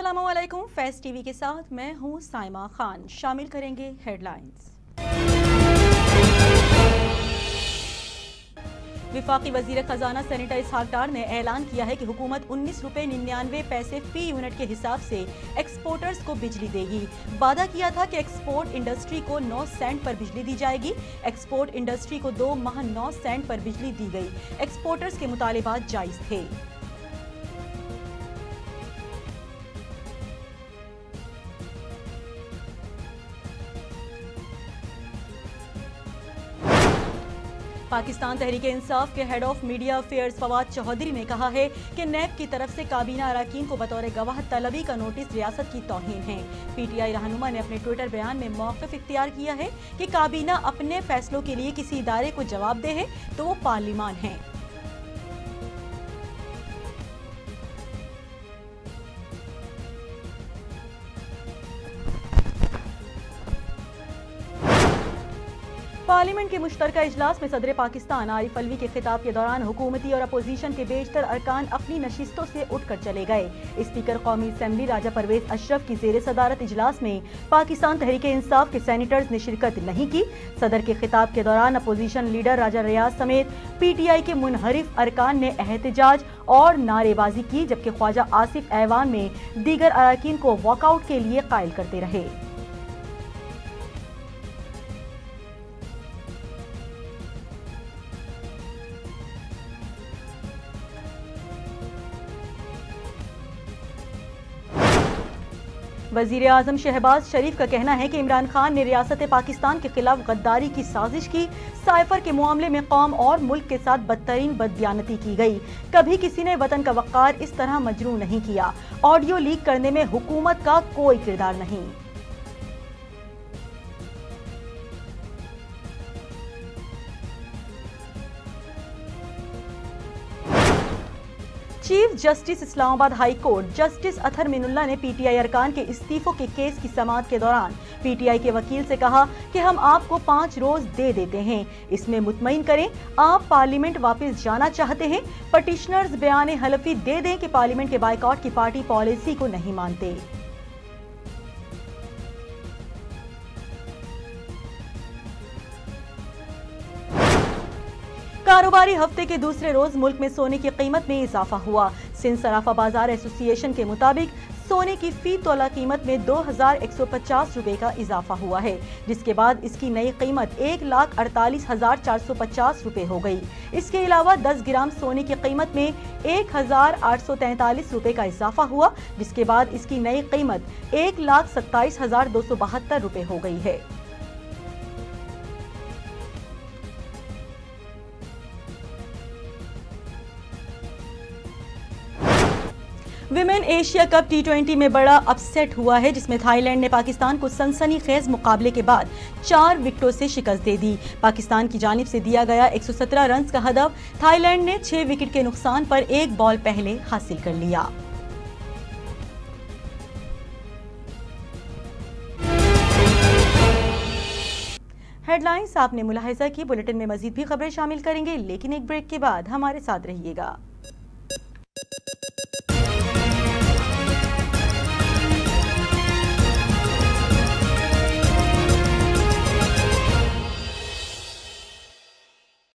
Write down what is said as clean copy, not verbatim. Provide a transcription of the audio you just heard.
अस्सलामुअलैकुम। फैज़ टीवी के साथ मैं हूं साइमा खान। शामिल करेंगे हेडलाइंस। विफाकी वजीर खजाना सेनेटर इसहाक डार ने ऐलान किया है कि हुकूमत 19 रुपए 99 पैसे फी यूनिट के हिसाब से एक्सपोर्टर्स को बिजली देगी। वादा किया था कि एक्सपोर्ट इंडस्ट्री को 9 सेंट पर बिजली दी जाएगी। एक्सपोर्ट इंडस्ट्री को 2 माह 9 सेंट पर बिजली दी गई। एक्सपोर्टर्स के मुतालिबात जायज थे। पाकिस्तान तहरीक-ए-इंसाफ के head of media affairs Fawad Chaudhry ने कहा है कि नैब की तरफ से काबीना अरकान को बतौर गवाह तलबी का नोटिस रियासत की तौहीन है। पीटीआई रहनुमा ने अपने ट्विटर बयान में मौक़िफ़ इख्तियार किया है कि काबीना अपने फैसलों के लिए किसी इदारे को जवाबदेह है तो वो पार्लिमान है। पार्लियामेंट के मुश्तरका इजलास में सदर पाकिस्तान आरिफ अलवी के खिताब के दौरान हुकूमती और अपोजिशन के बेशतर अरकान अपनी नशिस्तों से उठकर चले गए। स्पीकर कौमी असम्बली राजा परवेज अशरफ की जेर सदारत इजलास में पाकिस्तान तहरीक-ए-इंसाफ के सेनेटर्स ने शिरकत नहीं की। सदर के खिताब के दौरान अपोजिशन लीडर राजा रियाज समेत पीटीआई के मुनहरिफ अरकान ने एहतजाज और नारेबाजी की, जबकि ख्वाजा आसिफ ऐवान में दीगर अरकान को वॉकआउट के लिए कायल करते रहे। वजीर आजम शहबाज शरीफ का कहना है कि इमरान खान ने रियासत पाकिस्तान के खिलाफ गद्दारी की साजिश की। साइफर के मामले में कौम और मुल्क के साथ बदतरीन बददियानती की गई। कभी किसी ने वतन का वक़ार इस तरह मजरूह नहीं किया। ऑडियो लीक करने में हुकूमत का कोई किरदार नहीं। Chief justice Islamabad high court justice Athar Minallah ने पीटीआई अरकान के इस्तीफों के केस की समाअत के दौरान पीटीआई के वकील से कहा कि हम आपको 5 रोज दे देते हैं, इसमें मुतमईन करें आप पार्लियामेंट वापस जाना चाहते हैं। पटिशनर्स बयान हलफी दे दें कि पार्लियामेंट के बाइकआउट की पार्टी पॉलिसी को नहीं मानते। कारोबारी हफ्ते के दूसरे रोज मुल्क में सोने की कीमत में इजाफा हुआ। सिंध सराफा बाजार एसोसिएशन के मुताबिक सोने की फी तोला कीमत में 2150 रुपए का इजाफा हुआ है, जिसके बाद इसकी नई कीमत 1,48,450 रुपए हो गई। इसके अलावा 10 ग्राम सोने की कीमत में 1,843 रुपए का इजाफा हुआ, जिसके बाद इसकी नई कीमत 1,27,272 रुपए हो गई है। विमेन एशिया कप T20 में बड़ा अपसेट हुआ है, जिसमें थाईलैंड ने पाकिस्तान को सनसनीखेज मुकाबले के बाद 4 विकेटों से शिकस्त दे दी। पाकिस्तान की जानिब से दिया गया 117 रन का हदफ थाईलैंड ने 6 विकेट के नुकसान पर 1 बॉल पहले हासिल कर लिया। हेडलाइंस आपने मुलाहिजा की। बुलेटिन में मजीद भी खबरें शामिल करेंगे, लेकिन एक ब्रेक के बाद हमारे साथ रहिएगा।